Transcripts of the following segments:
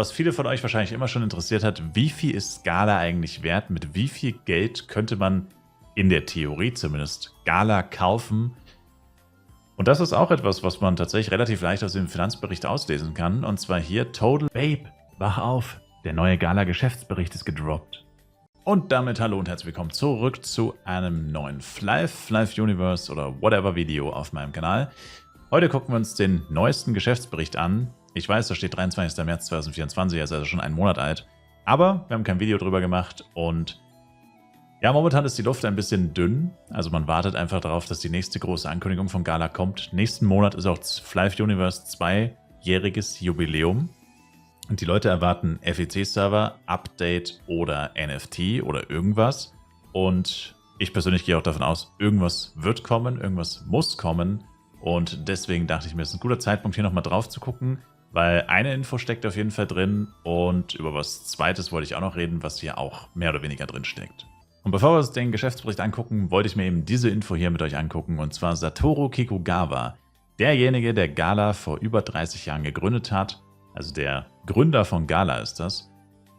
was viele von euch wahrscheinlich immer schon interessiert hat, wie viel ist Gala eigentlich wert? Mit wie viel Geld könnte man in der Theorie zumindest Gala kaufen? Und das ist auch etwas, was man tatsächlich relativ leicht aus dem Finanzbericht auslesen kann. Und zwar hier Total Babe, wach auf, der neue Gala-Geschäftsbericht ist gedroppt. Und damit hallo und herzlich willkommen zurück zu einem neuen Flive Universe oder whatever Video auf meinem Kanal. Heute gucken wir uns den neuesten Geschäftsbericht an. Ich weiß, da steht 23. März 2024, er ist also schon einen Monat alt. Aber wir haben kein Video drüber gemacht und ja, momentan ist die Luft ein bisschen dünn. Also man wartet einfach darauf, dass die nächste große Ankündigung von Gala kommt. Nächsten Monat ist auch Flive Universe 2-jähriges Jubiläum. Und die Leute erwarten FEC-Server, Update oder NFT oder irgendwas. Und ich persönlich gehe auch davon aus, irgendwas wird kommen, irgendwas muss kommen. Und deswegen dachte ich mir, es ist ein guter Zeitpunkt, hier nochmal drauf zu gucken. Weil eine Info steckt auf jeden Fall drin und über was Zweites wollte ich auch noch reden, was hier auch mehr oder weniger drin steckt. Und bevor wir uns den Geschäftsbericht angucken, wollte ich mir eben diese Info hier mit euch angucken, und zwar Satoru Kikugawa, derjenige, der Gala vor über 30 Jahren gegründet hat, also der Gründer von Gala ist das,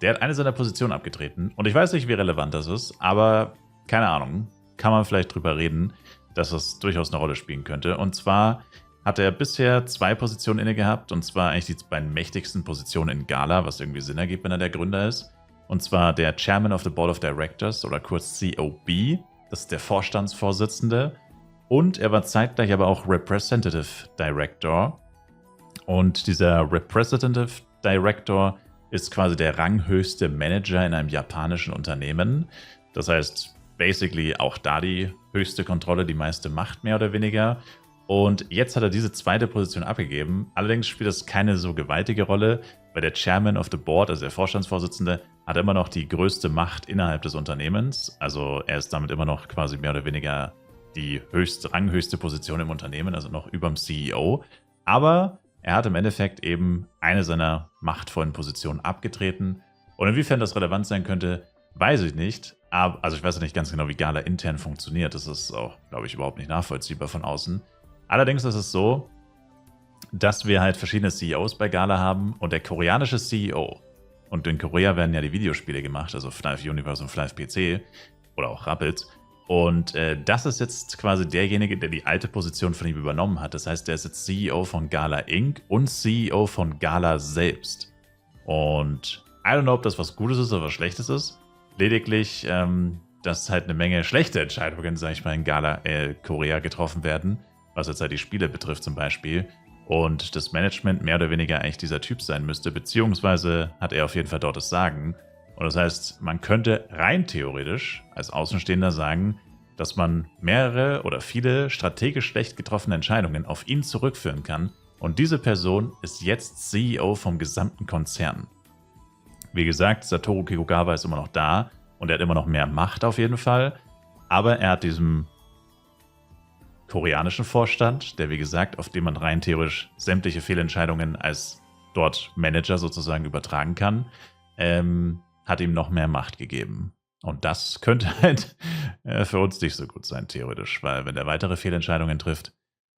der hat eine seiner Positionen abgetreten und ich weiß nicht, wie relevant das ist, aber keine Ahnung, kann man vielleicht drüber reden, dass es durchaus eine Rolle spielen könnte. Und zwar hat er bisher 2 Positionen inne gehabt, und zwar eigentlich die beiden mächtigsten Positionen in Gala, was irgendwie Sinn ergibt, wenn er der Gründer ist. Und zwar der Chairman of the Board of Directors oder kurz COB, das ist der Vorstandsvorsitzende. Und er war zeitgleich aber auch Representative Director. Und dieser Representative Director ist quasi der ranghöchste Manager in einem japanischen Unternehmen. Das heißt, basically auch da die höchste Kontrolle, die meiste Macht mehr oder weniger. Und jetzt hat er diese zweite Position abgegeben. Allerdings spielt das keine so gewaltige Rolle, weil der Chairman of the Board, also der Vorstandsvorsitzende, hat immer noch die größte Macht innerhalb des Unternehmens. Also er ist damit immer noch quasi mehr oder weniger die ranghöchste Position im Unternehmen, also noch über dem CEO. Aber er hat im Endeffekt eben eine seiner machtvollen Positionen abgetreten. Und inwiefern das relevant sein könnte, weiß ich nicht. Also ich weiß ja nicht ganz genau, wie Gala intern funktioniert. Das ist auch, glaube ich, überhaupt nicht nachvollziehbar von außen. Allerdings ist es so, dass wir halt verschiedene CEOs bei Gala haben und der koreanische CEO, und in Korea werden ja die Videospiele gemacht, also Flive Universe und Flive PC oder auch Rappels, und das ist jetzt quasi derjenige, der die alte Position von ihm übernommen hat. Das heißt, der ist jetzt CEO von Gala Inc. und CEO von Gala selbst. Und I don't know, ob das was Gutes ist oder was Schlechtes ist. Lediglich, dass halt eine Menge schlechte Entscheidungen, sage ich mal, in Gala Korea getroffen werden, was jetzt halt die Spiele betrifft zum Beispiel. Und das Management mehr oder weniger eigentlich dieser Typ sein müsste, beziehungsweise hat er auf jeden Fall dort das Sagen. Und das heißt, man könnte rein theoretisch als Außenstehender sagen, dass man mehrere oder viele strategisch schlecht getroffene Entscheidungen auf ihn zurückführen kann. Und diese Person ist jetzt CEO vom gesamten Konzern. Wie gesagt, Satoru Kikugawa ist immer noch da und er hat immer noch mehr Macht auf jeden Fall. Aber er hat diesem koreanischen Vorstand, der wie gesagt, auf dem man rein theoretisch sämtliche Fehlentscheidungen als dort Manager sozusagen übertragen kann, hat ihm noch mehr Macht gegeben. Und das könnte halt für uns nicht so gut sein, theoretisch, weil wenn er weitere Fehlentscheidungen trifft,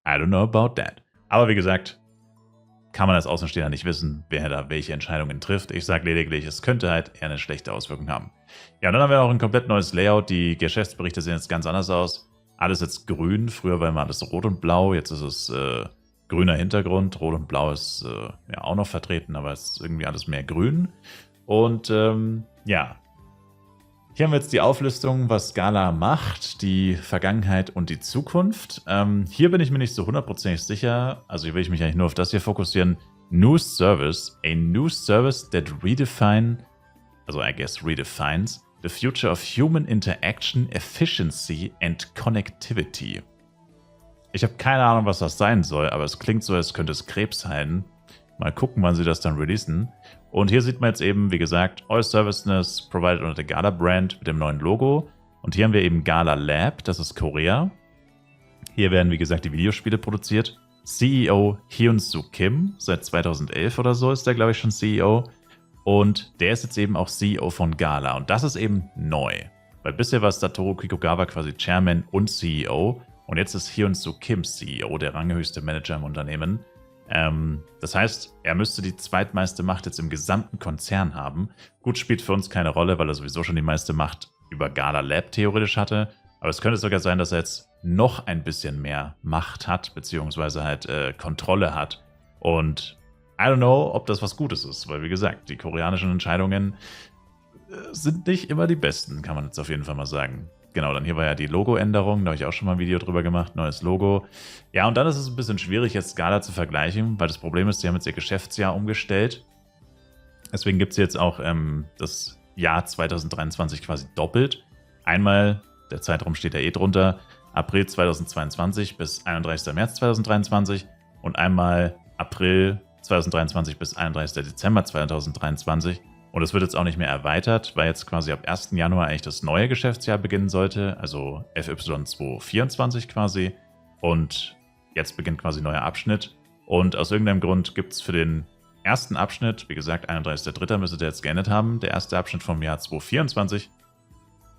I don't know about that. Aber wie gesagt, kann man als Außenstehender nicht wissen, wer da welche Entscheidungen trifft. Ich sage lediglich, es könnte halt eher eine schlechte Auswirkung haben. Ja, und dann haben wir auch ein komplett neues Layout. Die Geschäftsberichte sehen jetzt ganz anders aus. Alles jetzt grün. Früher war immer alles rot und blau. Jetzt ist es grüner Hintergrund. Rot und blau ist ja auch noch vertreten, aber es ist irgendwie alles mehr grün. Und ja, hier haben wir jetzt die Auflistung, was Gala macht, die Vergangenheit und die Zukunft. Hier bin ich mir nicht so hundertprozentig sicher. Also hier will ich mich eigentlich nur auf das hier fokussieren. New Service. A new service that also I guess redefines, the future of human interaction, efficiency and connectivity. Ich habe keine Ahnung, was das sein soll, aber es klingt so, als könnte es Krebs heilen. Mal gucken, wann sie das dann releasen. Und hier sieht man jetzt eben, wie gesagt, All Services provided unter der Gala Brand mit dem neuen Logo. Und hier haben wir eben Gala Lab, das ist Korea. Hier werden, wie gesagt, die Videospiele produziert. CEO Hyun-Soo Kim, seit 2011 oder so ist der, glaube ich, schon CEO. Und der ist jetzt eben auch CEO von Gala. Und das ist eben neu. Weil bisher war Satoru Kikugawa quasi Chairman und CEO. Und jetzt ist Hyun-Soo Kim CEO, der ranghöchste Manager im Unternehmen. Das heißt, er müsste die zweitmeiste Macht jetzt im gesamten Konzern haben. Gut, spielt für uns keine Rolle, weil er sowieso schon die meiste Macht über Gala Lab theoretisch hatte. Aber es könnte sogar sein, dass er jetzt noch ein bisschen mehr Macht hat, beziehungsweise halt Kontrolle hat. Und I don't know, ob das was Gutes ist, weil wie gesagt, die koreanischen Entscheidungen sind nicht immer die besten, kann man jetzt auf jeden Fall mal sagen. Genau, dann hier war ja die Logo-Änderung, da habe ich auch schon mal ein Video drüber gemacht, neues Logo. Ja, und dann ist es ein bisschen schwierig, jetzt Gala zu vergleichen, weil das Problem ist, sie haben jetzt ihr Geschäftsjahr umgestellt. Deswegen gibt es jetzt auch das Jahr 2023 quasi doppelt. Einmal, der Zeitraum steht ja eh drunter, April 2022 bis 31. März 2023 und einmal April 2023 bis 31. Dezember 2023. Und es wird jetzt auch nicht mehr erweitert, weil jetzt quasi ab 1. Januar eigentlich das neue Geschäftsjahr beginnen sollte, also FY 2024 quasi. Und jetzt beginnt quasi ein neuer Abschnitt. Und aus irgendeinem Grund gibt es für den ersten Abschnitt, wie gesagt, 31.03. müsste der jetzt geendet haben, der erste Abschnitt vom Jahr 2024,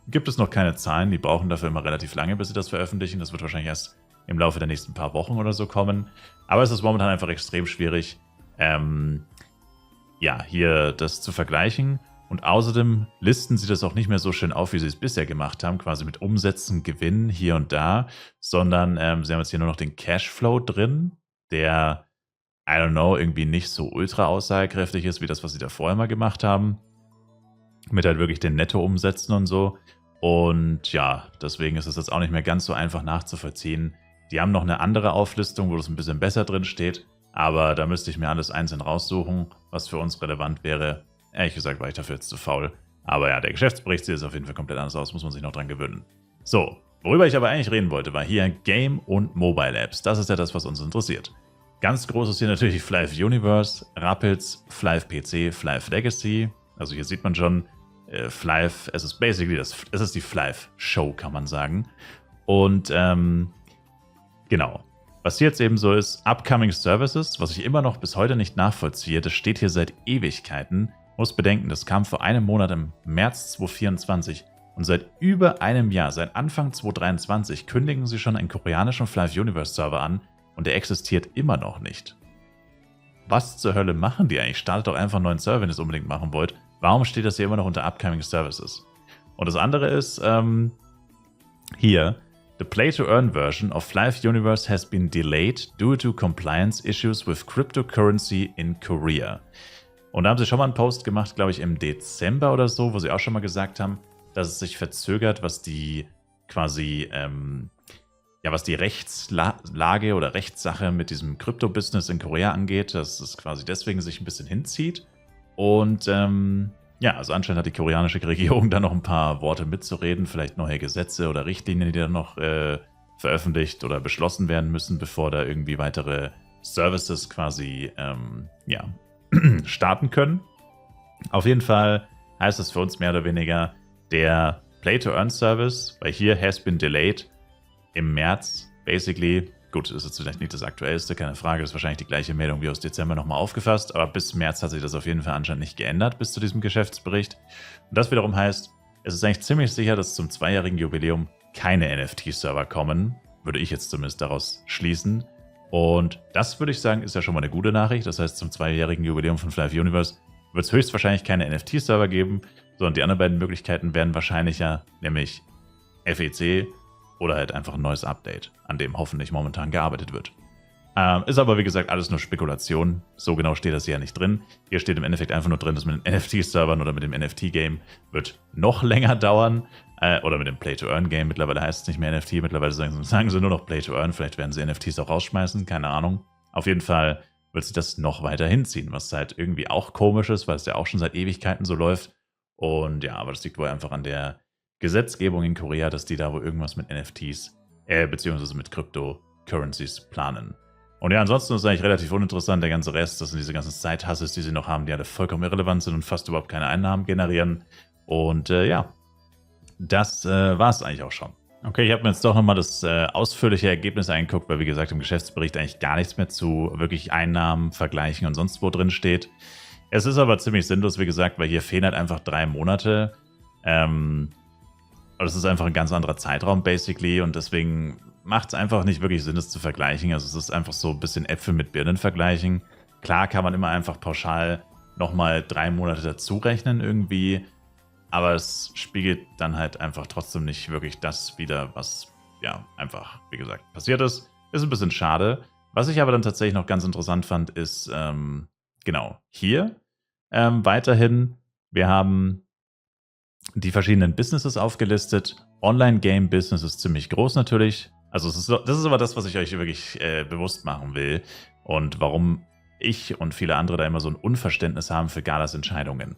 gibt es noch keine Zahlen. Die brauchen dafür immer relativ lange, bis sie das veröffentlichen. Das wird wahrscheinlich erst im Laufe der nächsten paar Wochen oder so kommen. Aber es ist momentan einfach extrem schwierig, ja, hier das zu vergleichen. Und außerdem listen sie das auch nicht mehr so schön auf, wie sie es bisher gemacht haben, quasi mit Umsätzen, Gewinnen hier und da, sondern sie haben jetzt hier nur noch den Cashflow drin, der, I don't know, irgendwie nicht so ultra aussagekräftig ist, wie das, was sie da vorher mal gemacht haben. Mit halt wirklich den Nettoumsätzen und so. Und ja, deswegen ist es jetzt auch nicht mehr ganz so einfach nachzuvollziehen. Die haben noch eine andere Auflistung, wo das ein bisschen besser drin steht. Aber da müsste ich mir alles einzeln raussuchen, was für uns relevant wäre. Ehrlich gesagt war ich dafür jetzt zu faul. Aber ja, der Geschäftsbericht sieht jetzt auf jeden Fall komplett anders aus, muss man sich noch dran gewöhnen. So, worüber ich aber eigentlich reden wollte, war hier Game- und Mobile-Apps. Das ist ja das, was uns interessiert. Ganz groß ist hier natürlich Flive Universe, Rapids, Flive PC, Flive Legacy. Also hier sieht man schon, Flive, es ist basically es ist die Flive Show, kann man sagen. Und genau. Was hier jetzt eben so ist, Upcoming Services, was ich immer noch bis heute nicht nachvollziehe, das steht hier seit Ewigkeiten. Muss bedenken, das kam vor einem Monat im März 2024 und seit über einem Jahr, seit Anfang 2023, kündigen sie schon einen koreanischen Flive Universe Server an und der existiert immer noch nicht. Was zur Hölle machen die eigentlich? Startet doch einfach einen neuen Server, wenn ihr es unbedingt machen wollt. Warum steht das hier immer noch unter Upcoming Services? Und das andere ist, hier, the play-to-earn version of Flive Universe has been delayed due to compliance issues with cryptocurrency in Korea. Und da haben sie schon mal einen Post gemacht, glaube ich, im Dezember oder so, wo sie auch schon mal gesagt haben, dass es sich verzögert, was die quasi, ja, was die Rechtslage oder Rechtssache mit diesem Krypto-Business in Korea angeht, dass es quasi deswegen sich ein bisschen hinzieht. Und ja, also anscheinend hat die koreanische Regierung da noch ein paar Worte mitzureden, vielleicht neue Gesetze oder Richtlinien, die dann noch veröffentlicht oder beschlossen werden müssen, bevor da irgendwie weitere Services quasi ja, starten können. Auf jeden Fall heißt das für uns mehr oder weniger, der Play-to-Earn-Service, weil hier has been delayed im März, basically. Gut, das ist jetzt vielleicht nicht das Aktuellste, keine Frage, das ist wahrscheinlich die gleiche Meldung wie aus Dezember nochmal aufgefasst, aber bis März hat sich das auf jeden Fall anscheinend nicht geändert, bis zu diesem Geschäftsbericht. Und das wiederum heißt, es ist eigentlich ziemlich sicher, dass zum 2-jährigen Jubiläum keine NFT-Server kommen, würde ich jetzt zumindest daraus schließen. Und das würde ich sagen, ist ja schon mal eine gute Nachricht. Das heißt, zum 2-jährigen Jubiläum von Flive Universe wird es höchstwahrscheinlich keine NFT-Server geben, sondern die anderen beiden Möglichkeiten wären wahrscheinlicher, nämlich FEC oder halt einfach ein neues Update, an dem hoffentlich momentan gearbeitet wird. Ist aber, wie gesagt, alles nur Spekulation. So genau steht das hier ja nicht drin. Hier steht im Endeffekt einfach nur drin, dass mit den NFT-Servern oder mit dem NFT-Game wird noch länger dauern. Oder mit dem Play-to-Earn-Game. Mittlerweile heißt es nicht mehr NFT, mittlerweile sagen sie nur noch Play-to-Earn. Vielleicht werden sie NFTs auch rausschmeißen, keine Ahnung. Auf jeden Fall wird sich das noch weiter hinziehen, was halt irgendwie auch komisch ist, weil es ja auch schon seit Ewigkeiten so läuft. Und ja, aber das liegt wohl einfach an der Gesetzgebung in Korea, dass die da wohl irgendwas mit NFTs, beziehungsweise mit Cryptocurrencies planen. Und ja, ansonsten ist es eigentlich relativ uninteressant, der ganze Rest, das sind diese ganzen Side-Hustles, die sie noch haben, die alle vollkommen irrelevant sind und fast überhaupt keine Einnahmen generieren. Und ja, das war es eigentlich auch schon. Okay, ich habe mir jetzt doch nochmal das ausführliche Ergebnis angeguckt, weil wie gesagt im Geschäftsbericht eigentlich gar nichts mehr zu wirklich Einnahmen, Vergleichen und sonst wo drin steht. Es ist aber ziemlich sinnlos, wie gesagt, weil hier fehlen halt einfach 3 Monate. Das ist einfach ein ganz anderer Zeitraum, basically, und deswegen macht es einfach nicht wirklich Sinn, das zu vergleichen. Also es ist einfach so ein bisschen Äpfel mit Birnen vergleichen. Klar kann man immer einfach pauschal nochmal 3 Monate dazu rechnen irgendwie, aber es spiegelt dann halt einfach trotzdem nicht wirklich das wider, was ja einfach, wie gesagt, passiert ist. Ist ein bisschen schade. Was ich aber dann tatsächlich noch ganz interessant fand, ist genau hier weiterhin, wir haben die verschiedenen Businesses aufgelistet. Online-Game-Business ist ziemlich groß natürlich. Also das ist aber das, was ich euch wirklich bewusst machen will und warum ich und viele andere da immer so ein Unverständnis haben für Galas Entscheidungen.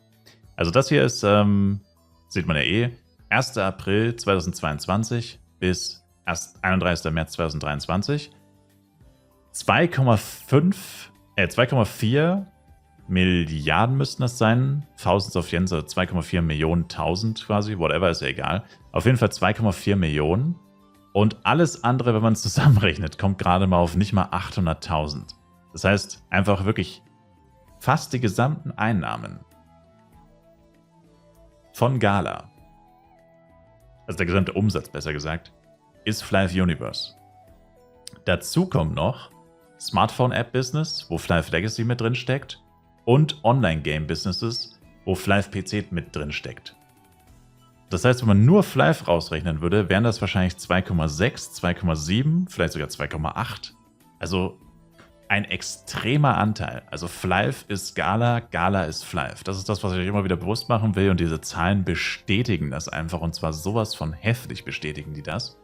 Also das hier ist, sieht man ja eh, 1. April 2022 bis 31. März 2023. 2,4 Milliarden müssten das sein. Thousands of Yens, also 2,4 Millionen, 1000 quasi, whatever, ist ja egal. Auf jeden Fall 2,4 Millionen. Und alles andere, wenn man es zusammenrechnet, kommt gerade mal auf nicht mal 800.000. Das heißt, einfach wirklich fast die gesamten Einnahmen von Gala, also der gesamte Umsatz besser gesagt, ist Flive Universe. Dazu kommt noch Smartphone-App-Business, wo Flive Legacy mit drin steckt, und Online-Game-Businesses, wo Flive PC mit drin steckt. Das heißt, wenn man nur Flive rausrechnen würde, wären das wahrscheinlich 2,6, 2,7, vielleicht sogar 2,8. Also ein extremer Anteil. Also Flive ist Gala, Gala ist Flive. Das ist das, was ich euch immer wieder bewusst machen will. Und diese Zahlen bestätigen das einfach. Und zwar sowas von heftig bestätigen die das.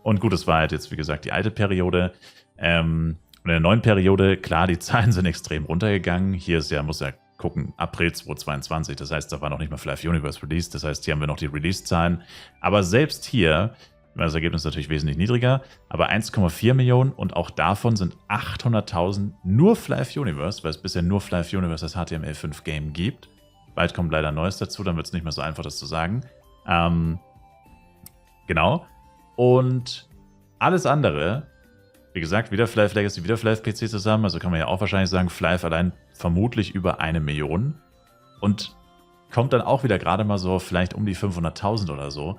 Und gut, es war halt jetzt, wie gesagt, die alte Periode. Und in der neuen Periode, klar, die Zahlen sind extrem runtergegangen. Hier ist ja, muss ja gucken, April 2022. Das heißt, da war noch nicht mal Flive Universe released. Das heißt, hier haben wir noch die Release-Zahlen. Aber selbst hier war das Ergebnis natürlich wesentlich niedriger. Aber 1,4 Millionen und auch davon sind 800.000 nur Flive Universe, weil es bisher nur Flive Universe als HTML5-Game gibt. Bald kommt leider Neues dazu, dann wird es nicht mehr so einfach, das zu sagen. Genau. Und alles andere, wie gesagt, wieder Flive Legacy, wieder Flive PC zusammen. Also kann man ja auch wahrscheinlich sagen, Flive allein vermutlich über 1 Million. Und kommt dann auch wieder gerade mal so vielleicht um die 500.000 oder so.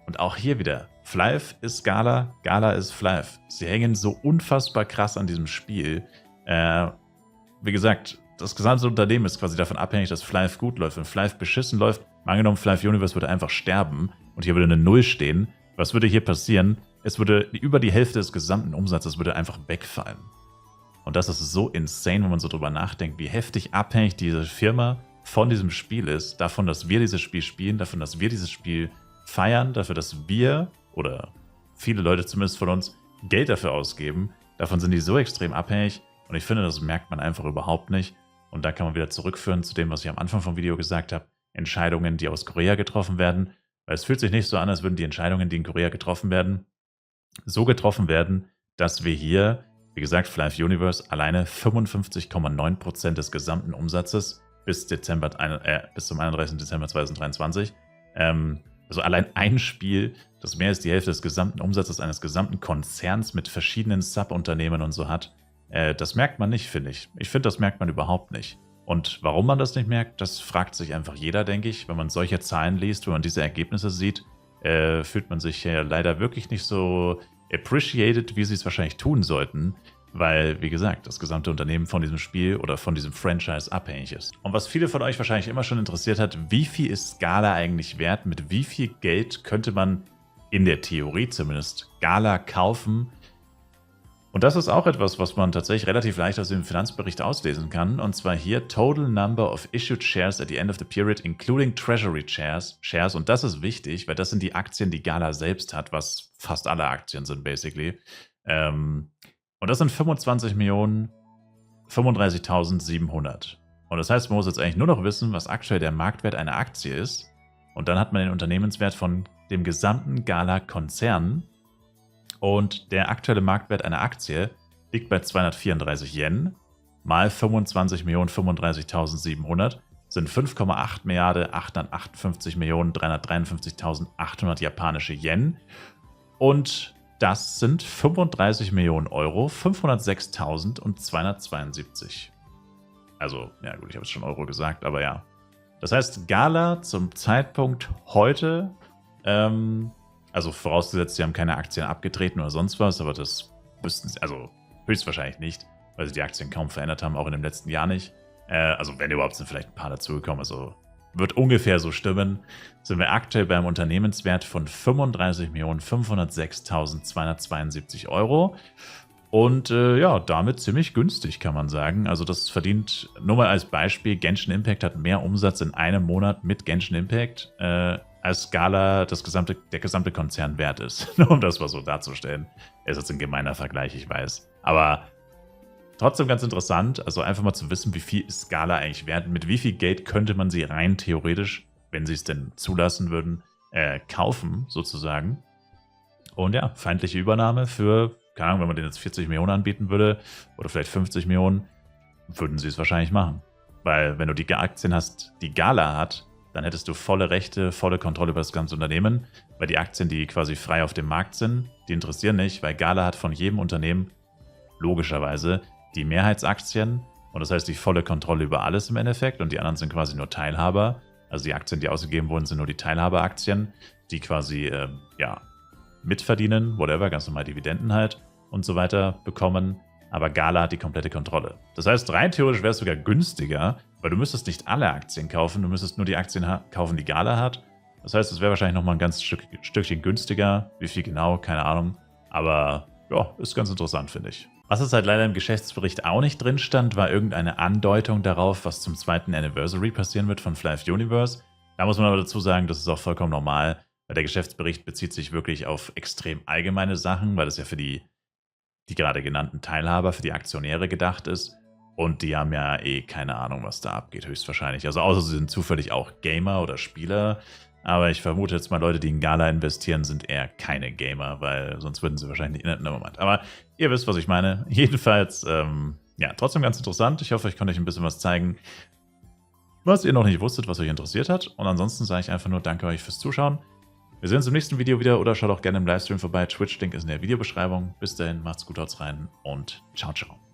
Und auch hier wieder, Flive ist Gala, Gala ist Flive. Sie hängen so unfassbar krass an diesem Spiel. Wie gesagt, das gesamte Unternehmen ist quasi davon abhängig, dass Flive gut läuft. Wenn Flive beschissen läuft, mal angenommen, Flive Universe würde einfach sterben und hier würde eine Null stehen. Was würde hier passieren? Es würde über die Hälfte des gesamten Umsatzes würde einfach wegfallen. Und das ist so insane, wenn man so drüber nachdenkt, wie heftig abhängig diese Firma von diesem Spiel ist. Davon, dass wir dieses Spiel spielen, davon, dass wir dieses Spiel feiern, dafür, dass wir, oder viele Leute zumindest von uns, Geld dafür ausgeben. Davon sind die so extrem abhängig. Und ich finde, das merkt man einfach überhaupt nicht. Und da kann man wieder zurückführen zu dem, was ich am Anfang vom Video gesagt habe. Entscheidungen, die aus Korea getroffen werden. Weil es fühlt sich nicht so an, als würden die Entscheidungen, die in Korea getroffen werden, so getroffen werden, dass wir hier, wie gesagt, Flive Universe alleine 55,9% des gesamten Umsatzes bis zum 31. Dezember 2023, also allein ein Spiel, das mehr als die Hälfte des gesamten Umsatzes eines gesamten Konzerns mit verschiedenen Subunternehmen und so hat, das merkt man nicht, finde ich. Ich finde, das merkt man überhaupt nicht. Und warum man das nicht merkt, das fragt sich einfach jeder, denke ich. Wenn man solche Zahlen liest, wenn man diese Ergebnisse sieht, fühlt man sich ja leider wirklich nicht so appreciated, wie sie es wahrscheinlich tun sollten, weil, wie gesagt, das gesamte Unternehmen von diesem Spiel oder von diesem Franchise abhängig ist. Und was viele von euch wahrscheinlich immer schon interessiert hat, wie viel ist Gala eigentlich wert? Mit wie viel Geld könnte man in der Theorie zumindest Gala kaufen? Und das ist auch etwas, was man tatsächlich relativ leicht aus dem Finanzbericht auslesen kann. Und zwar hier Total Number of Issued Shares at the End of the Period, including Treasury Shares. Und das ist wichtig, weil das sind die Aktien, die Gala selbst hat, was fast alle Aktien sind, basically. Und das sind 25.035.700. Und das heißt, man muss jetzt eigentlich nur noch wissen, was aktuell der Marktwert einer Aktie ist. Und dann hat man den Unternehmenswert von dem gesamten Gala-Konzern. Und der aktuelle Marktwert einer Aktie liegt bei 234 Yen mal 25.035.700 sind 5,8 Milliarden 858.353.800 japanische Yen. Und das sind 35 Millionen Euro, 506.272. Also, ja gut, ich habe es schon Euro gesagt, aber ja. Das heißt, Gala zum Zeitpunkt heute Also vorausgesetzt, sie haben keine Aktien abgetreten oder sonst was, aber das wüssten sie, also höchstwahrscheinlich nicht, weil sie die Aktien kaum verändert haben, auch in dem letzten Jahr nicht. Also wenn überhaupt, sind vielleicht ein paar dazugekommen, also wird ungefähr so stimmen. Sind wir aktuell beim Unternehmenswert von 35.506.272 Euro. Und ja, damit ziemlich günstig, kann man sagen. Also das verdient, nur mal als Beispiel, Genshin Impact hat mehr Umsatz in einem Monat mit Genshin Impact, als Scala der gesamte Konzern wert ist. Nur um das mal so darzustellen. Ist jetzt ein gemeiner Vergleich, ich weiß. Aber trotzdem ganz interessant, also einfach mal zu wissen, wie viel ist Scala eigentlich wert. Mit wie viel Geld könnte man sie rein theoretisch, wenn sie es denn zulassen würden, kaufen, sozusagen. Und ja, feindliche Übernahme für, keine Ahnung, wenn man den jetzt 40 Millionen anbieten würde oder vielleicht 50 Millionen, würden sie es wahrscheinlich machen. Weil wenn du die Aktien hast, die Gala hat, dann hättest du volle Rechte, volle Kontrolle über das ganze Unternehmen, weil die Aktien, die quasi frei auf dem Markt sind, die interessieren nicht, weil Gala hat von jedem Unternehmen logischerweise die Mehrheitsaktien und das heißt die volle Kontrolle über alles im Endeffekt und die anderen sind quasi nur Teilhaber. Also die Aktien, die ausgegeben wurden, sind nur die Teilhaberaktien, die quasi, ja, mitverdienen, whatever, ganz normal Dividenden halt und so weiter bekommen, aber Gala hat die komplette Kontrolle. Das heißt, rein theoretisch wäre es sogar günstiger, weil du müsstest nicht alle Aktien kaufen, du müsstest nur die Aktien kaufen, die Gala hat. Das heißt, es wäre wahrscheinlich nochmal ein ganz Stückchen günstiger, wie viel genau, keine Ahnung, aber ja, ist ganz interessant, finde ich. Was es halt leider im Geschäftsbericht auch nicht drin stand, war irgendeine Andeutung darauf, was zum 2. Anniversary passieren wird von Flive Universe. Da muss man aber dazu sagen, das ist auch vollkommen normal, weil der Geschäftsbericht bezieht sich wirklich auf extrem allgemeine Sachen, weil das ja für die gerade genannten Teilhaber, für die Aktionäre gedacht ist. Und die haben ja eh keine Ahnung, was da abgeht, höchstwahrscheinlich. Also außer sie sind zufällig auch Gamer oder Spieler. Aber ich vermute jetzt mal, Leute, die in Gala investieren, sind eher keine Gamer, weil sonst würden sie wahrscheinlich nicht in einem Moment. Aber ihr wisst, was ich meine. Jedenfalls, ja, trotzdem ganz interessant. Ich hoffe, ich konnte euch ein bisschen was zeigen, was ihr noch nicht wusstet, was euch interessiert hat. Und ansonsten sage ich einfach nur danke euch fürs Zuschauen. Wir sehen uns im nächsten Video wieder oder schaut auch gerne im Livestream vorbei. Twitch-Link ist in der Videobeschreibung. Bis dahin, macht's gut, haut's rein und ciao, ciao.